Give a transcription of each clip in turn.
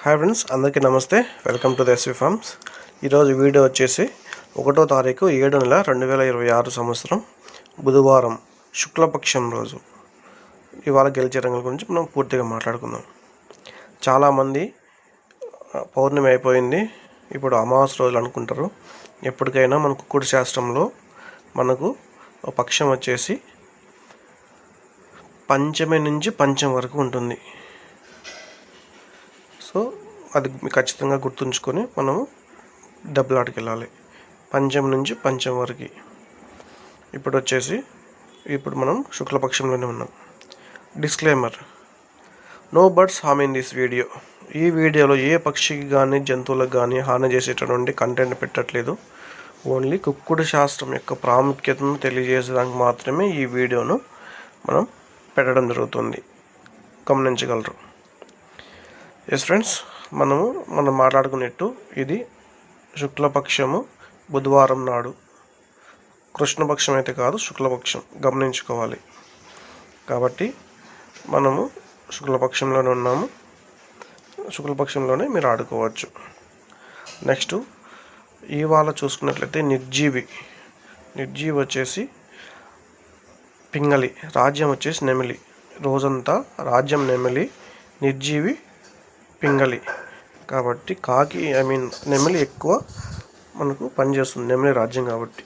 Hi friends, అందరికీ నమస్తే. Welcome to the SV farms. ఈరోజు వీడియో వచ్చేసి 1వ తారీఖు 7 నెల 2026 సంవత్సరం బుధవారం శుక్లపక్షం రోజు. ఇవాళ గెలిచే రంగుల గురించి మనం పూర్తిగా మాట్లాడుకుందాం. చాలామంది పౌర్ణమి అయిపోయింది, ఇప్పుడు అమావాస్య రోజులు అనుకుంటారు. ఎప్పటికైనా మన కుక్కుడు శాస్త్రంలో మనకు పక్షం వచ్చేసి పంచమి నుంచి పంచం వరకు ఉంటుంది. సో అది ఖచ్చితంగా గుర్తుంచుకొని మనము డబ్బులాటకి వెళ్ళాలి. పంచం నుంచి పంచం వరకు. ఇప్పుడు మనం శుక్లపక్షంలోనే ఉన్నాం. Disclaimer: no birds harm in this video. ఈ వీడియోలో ఏ పక్షికి కానీ జంతువులకు కానీ హాని చేసేటటువంటి కంటెంట్ పెట్టట్లేదు. ఓన్లీ కుక్కుడు శాస్త్రం యొక్క ప్రాముఖ్యతను తెలియజేసేదానికి మాత్రమే ఈ వీడియోను మనం పెట్టడం జరుగుతుంది. గమనించగలరు. ఎస్ ఫ్రెండ్స్, మనం మాట్లాడుకునేట్టు ఇది శుక్లపక్షము బుధవారం నాడు. కృష్ణపక్షం అయితే కాదు, శుక్లపక్షం గమనించుకోవాలి. కాబట్టి మనము శుక్లపక్షంలోనే ఉన్నాము. శుక్లపక్షంలోనే మీరు ఆడుకోవచ్చు. నెక్స్ట్ ఇవాళ చూసుకున్నట్లయితే నిర్జీవి వచ్చేసి పింగళి, రాజ్యం వచ్చేసి నెమిలి. రోజంతా రాజ్యం నెమిలి, నిర్జీవి పింగళి. కాబట్టి నెమిలి ఎక్కువ మనకు పనిచేస్తుంది, నెమిలి రాజ్యం కాబట్టి.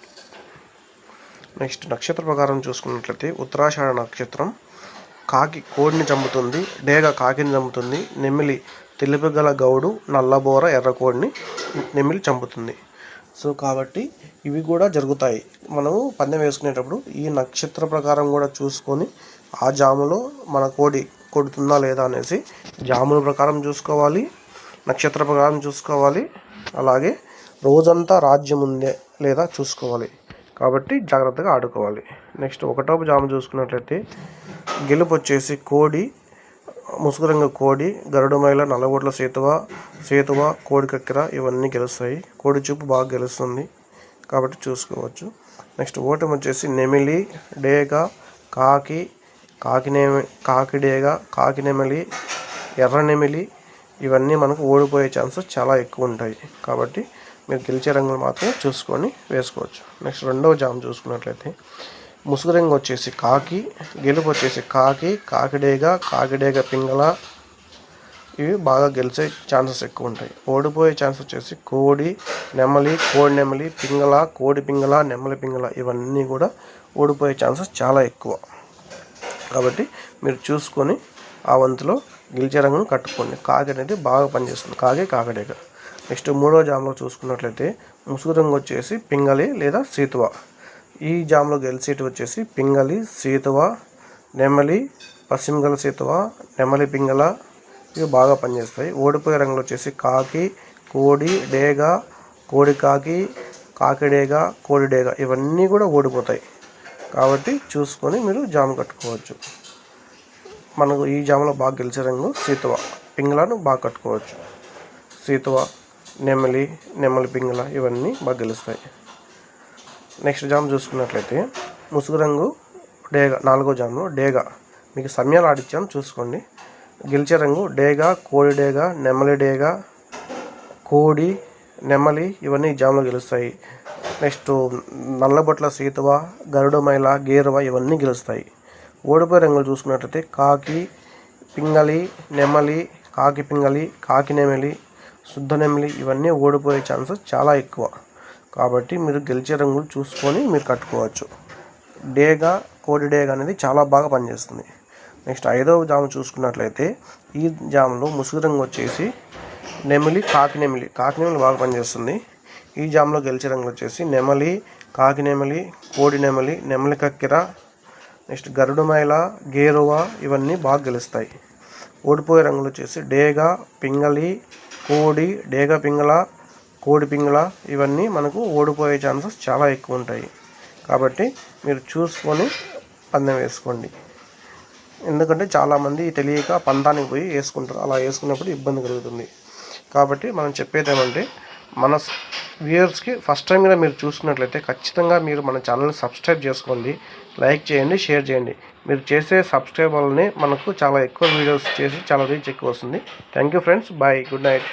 నెక్స్ట్ నక్షత్ర ప్రకారం చూసుకున్నట్లయితే ఉత్తరాషాఢ నక్షత్రం. కాకి కోడిని చంపుతుంది, డేగ కాకిని చంపుతుంది, నెమిలి తెలుపుగల గౌడు నల్లబోర ఎర్రకోడిని నెమిలి చంపుతుంది. సో కాబట్టి ఇవి కూడా జరుగుతాయి. మనము పందెం వేసుకునేటప్పుడు ఈ నక్షత్ర ప్రకారం కూడా చూసుకొని ఆ జాములో మన కోడి కొడుతుందా లేదా అనేసి జాముల ప్రకారం చూసుకోవాలి, నక్షత్ర ప్రకారం చూసుకోవాలి, అలాగే రోజంతా రాజ్యం ఉందే లేదా చూసుకోవాలి. కాబట్టి జాగ్రత్తగా ఆడుకోవాలి. నెక్స్ట్ 1వ జాము చూసుకున్నట్లయితే గెలుపు వచ్చేసి కోడి, ముసుగు రంగు కోడి, గరుడమైల, నల్లగొట్ల సేతువ, కోడి కక్కెర ఇవన్నీ గెలుస్తాయి. కోడి చూపు బాగా గెలుస్తుంది కాబట్టి చూసుకోవచ్చు. నెక్స్ట్ ఓటమి వచ్చేసి నెమిలి, డేగ, కాకిడేగ, కాకినెమిలి, ఎర్రనెమిలి ఇవన్నీ మనకు ఓడిపోయే ఛాన్సెస్ చాలా ఎక్కువ ఉంటాయి. కాబట్టి మీరు గెలిచే రంగులు మాత్రమే చూసుకొని వేసుకోవచ్చు. నెక్స్ట్ 2వ జామ్ చూసుకున్నట్లయితే ముసుగు రంగు వచ్చేసి కాకి, గెలుపు వచ్చేసి కాకిడేగ పింగళ ఇవి బాగా గెలిచే ఛాన్సెస్ ఎక్కువ ఉంటాయి. ఓడిపోయే ఛాన్స్ వచ్చేసి కోడి నెమలి, పింగళ, కోడి పింగళ, నెమలి పింగళ ఇవన్నీ కూడా ఓడిపోయే ఛాన్సెస్ చాలా ఎక్కువ. కాబట్టి మీరు చూసుకొని ఆ వంతులో గెలిచే రంగును కట్టుకోండి. కాకి అనేది బాగా పనిచేస్తుంది, కాకిడేగ. నెక్స్ట్ 3వ జామ్లో చూసుకున్నట్లయితే ముసుగు రంగు వచ్చేసి పింగళి లేదా సీతువ. ఈ జామ్లో గెలిచేటి వచ్చేసి పింగళి, సీతువ, నెమలి, పశ్చిమగల సీతువ, నెమలి పింగళ ఇవి బాగా పనిచేస్తాయి. ఓడిపోయే రంగులు వచ్చేసి కాకి, కోడి, డేగ, కోడి కాకి, కాకిడేగ, కోడి డేగ ఇవన్నీ కూడా ఓడిపోతాయి. కాబట్టి చూసుకొని మీరు జాము కట్టుకోవచ్చు. మనకు ఈ జాములో బాగా గెలిచే రంగు సీతువ, పింగళను బాగా కట్టుకోవచ్చు. సీతువ, నెమలి పింగళ ఇవన్నీ బాగా గెలుస్తాయి. నెక్స్ట్ జామ్ చూసుకున్నట్లయితే ముసుగు రంగు డేగ. 4వ జాములో డేగ. మీకు సమయాలు ఆడిచ్చాను చూసుకోండి. గెలిచే రంగు డేగ, కోడి డేగ, నెమలి డేగ, కోడి, నెమలి ఇవన్నీ ఈ జాములో గెలుస్తాయి. నెక్స్ట్ నల్లబొట్ల సీతువ, గరుడమైల, గేరువ ఇవన్నీ గెలుస్తాయి. ఓడిపోయే రంగులు చూసుకున్నట్లయితే కాకి, పింగళి, నెమలి, కాకి పింగళి, కాకి నెమలి, శుద్ధ నెమలి ఇవన్నీ ఓడిపోయే ఛాన్సెస్ చాలా ఎక్కువ. కాబట్టి మీరు గెలిచే రంగులు చూసుకొని మీరు కట్టుకోవచ్చు. డేగ, కోడి డేగ అనేది చాలా బాగా పనిచేస్తుంది. నెక్స్ట్ 5వ జాము చూసుకున్నట్లయితే ఈ జాములో ముసుగు రంగు వచ్చేసి నెమలి, కాకినెమిలి బాగా పనిచేస్తుంది. ఈ జామ్లో గెలిచే రంగులు వచ్చేసి నెమలి, కాకినెమలి, కోడి నెమలి, నెమలి కక్కెర, నెక్స్ట్ గరుడమైల, గేరువ ఇవన్నీ బాగా గెలుస్తాయి. ఓడిపోయే రంగులు వచ్చేసి డేగ, పింగళి, కోడి, డేగ పింగళ, కోడి పింగళ ఇవన్నీ మనకు ఓడిపోయే ఛాన్సెస్ చాలా ఎక్కువ ఉంటాయి. కాబట్టి మీరు చూసుకొని పందెం వేసుకోండి. ఎందుకంటే చాలామంది తెలియక పందానికి పోయి వేసుకుంటారు. అలా వేసుకున్నప్పుడు ఇబ్బంది కలుగుతుంది. కాబట్టి మనం చెప్పేది ఏమంటే వ్యూయర్స్కి ఫస్ట్ టైం కూడా మీరు చూస్తున్నట్లయితే ఖచ్చితంగా మీరు మన ఛానల్ని సబ్స్క్రైబ్ చేసుకోండి, లైక్ చేయండి, షేర్ చేయండి. మీరు చేసే సబ్స్క్రైబ్ వల్లనే మనకు చాలా ఎక్కువ వీడియోస్ చేసి చాలా రీచ్ ఎక్కువ వస్తుంది. Thank you friends, bye, good night.